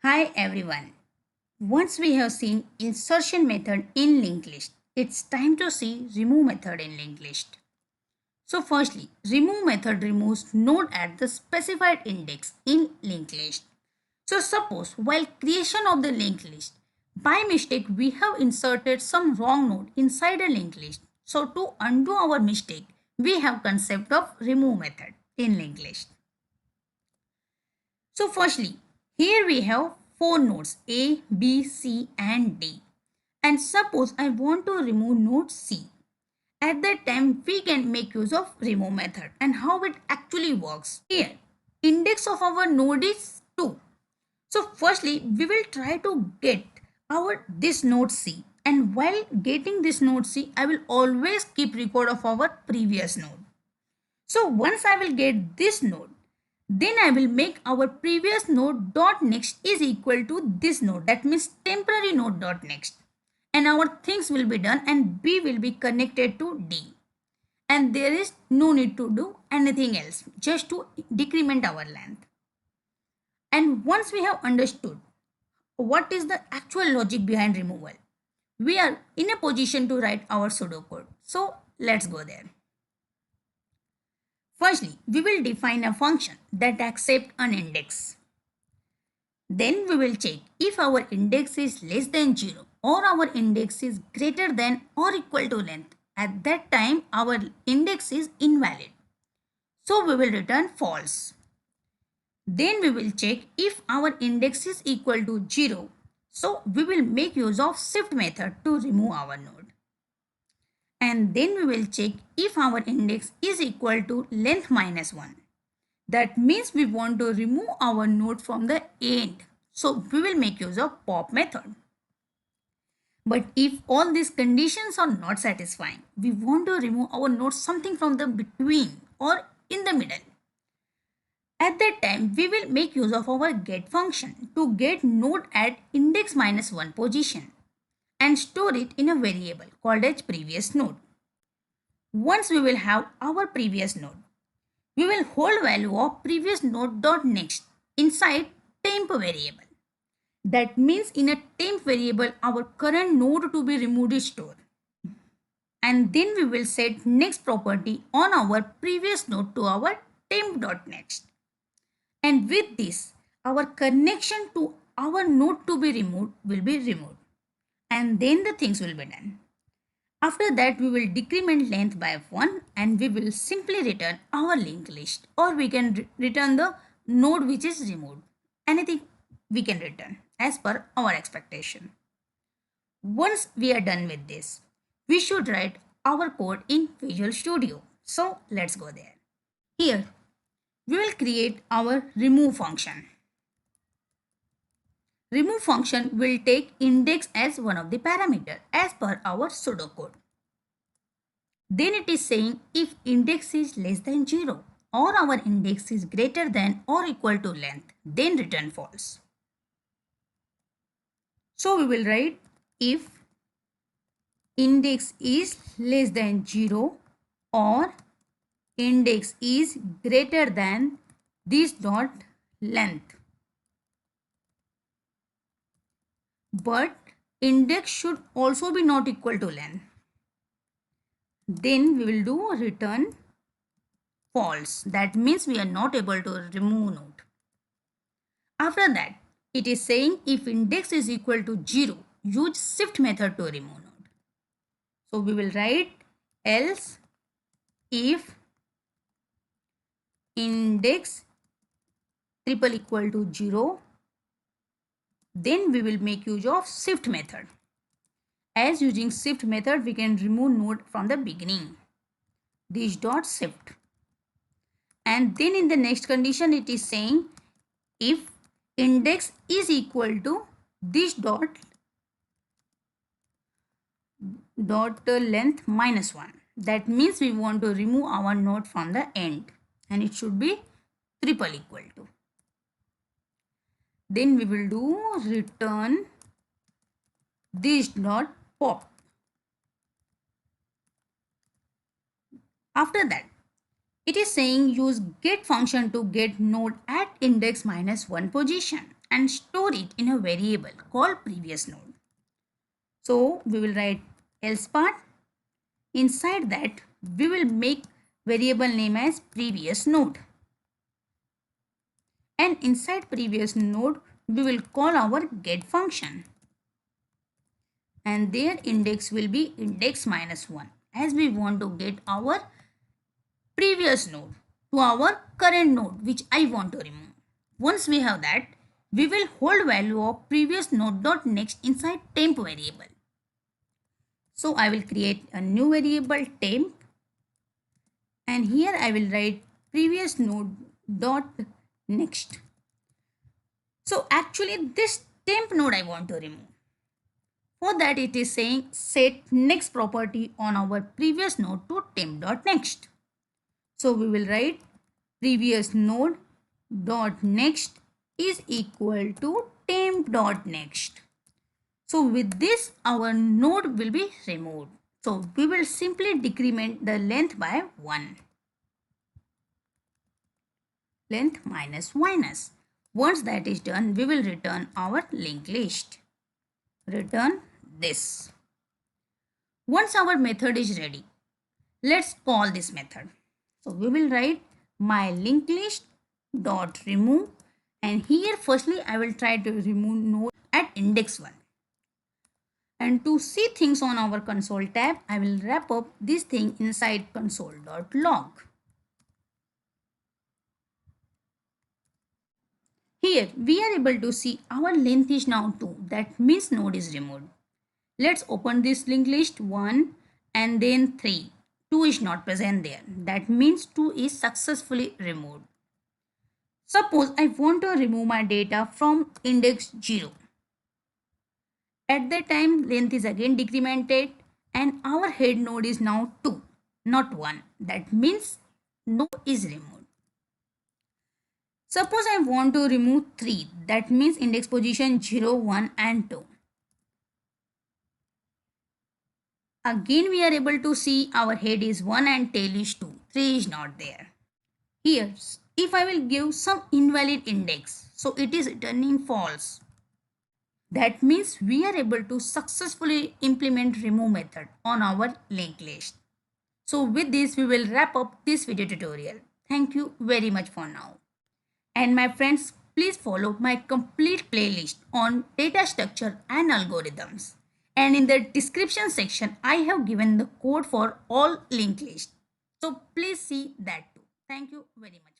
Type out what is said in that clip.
Hi everyone. Once we have seen insertion method in linked list, it's time to see remove method in linked list. So firstly, remove method removes node at the specified index in linked list. So suppose while creation of the linked list, by mistake we have inserted some wrong node inside a linked list. So to undo our mistake, we have concept of remove method in linked list. So firstly, here we have four nodes A, B, C and D. And suppose I want to remove node C. At that time, we can make use of remove method and how it actually works. Here, index of our node is 2. So firstly, we will try to get our this node C. And while getting this node C, I will always keep record of our previous node. So once I will get this node, then I will make our previous node dot next is equal to this node. That means temporary node dot next. And our things will be done and B will be connected to D. And there is no need to do anything else, just to decrement our length. And once we have understood what is the actual logic behind removal, we are in a position to write our pseudocode. So let's go there. Firstly, we will define a function that accepts an index. Then we will check if our index is less than 0 or our index is greater than or equal to length. At that time, our index is invalid. So we will return false. Then we will check if our index is equal to 0. So we will make use of shift method to remove our node. And then we will check if our index is equal to length minus 1. That means we want to remove our node from the end. So we will make use of pop method. But if all these conditions are not satisfying, we want to remove our node something from the between or in the middle. At that time, we will make use of our get function to get node at index minus 1 position and store it in a variable called as previous node. Once we will have our previous node, we will hold value of previous node dot next inside temp variable. That means in a temp variable, our current node to be removed is stored. And then we will set next property on our previous node to our temp dot next. And with this, our connection to our node to be removed will be removed. And then the things will be done. After that, we will decrement length by 1 and we will simply return our linked list, or we can return the node which is removed. Anything we can return as per our expectation. Once we are done with this, we should write our code in Visual Studio. So let's go there. Here, we will create our remove function. Remove function will take index as one of the parameter as per our pseudocode. Then it is saying if index is less than 0 or our index is greater than or equal to length, then return false. So we will write if index is less than 0 or index is greater than this dot length. But index should also be not equal to length. Then we will do return false. That means we are not able to remove node. After that, it is saying if index is equal to 0, use shift method to remove node. So we will write else if index triple equal to 0, then we will make use of shift method. As using shift method, we can remove node from the beginning. This dot shift. And then in the next condition, it is saying if index is equal to this dot length minus 1. That means we want to remove our node from the end and it should be triple equal to. Then we will do return this dot pop. After that, it is saying use get function to get node at index minus 1 position and store it in a variable called previous node. So we will write else part. Inside that, we will make variable name as previous node. And inside previous node, we will call our get function. And their index will be index minus 1, as we want to get our previous node to our current node which I want to remove. Once we have that, we will hold value of previous node dot next inside temp variable. So I will create a new variable temp, and here I will write previous node dot next. So actually this temp node I want to remove. For that it is saying set next property on our previous node to temp dot next. So we will write previous node dot next is equal to temp dot next. So with this our node will be removed. So we will simply decrement the length by 1. Length minus minus. Once that is done, we will return our linked list. Return this. Once our method is ready, let's call this method. So we will write my linked list dot remove, and here firstly I will try to remove node at index 1. And to see things on our console tab, I will wrap up this thing inside console.log. Here we are able to see our length is now 2. That means node is removed. Let's open this linked list 1 and then 3. 2 is not present there. That means 2 is successfully removed. Suppose I want to remove my data from index 0. At that time length is again decremented and our head node is now 2, not 1. That means node is removed. Suppose I want to remove 3. That means index position 0, 1 and 2. Again we are able to see our head is 1 and tail is 2. 3 is not there. Here if I will give some invalid index, so it is returning false. That means we are able to successfully implement remove method on our linked list. So with this we will wrap up this video tutorial. Thank you very much for now. And my friends, please follow my complete playlist on data structure and algorithms. And in the description section, I have given the code for all linked lists. So please see that too. Thank you very much.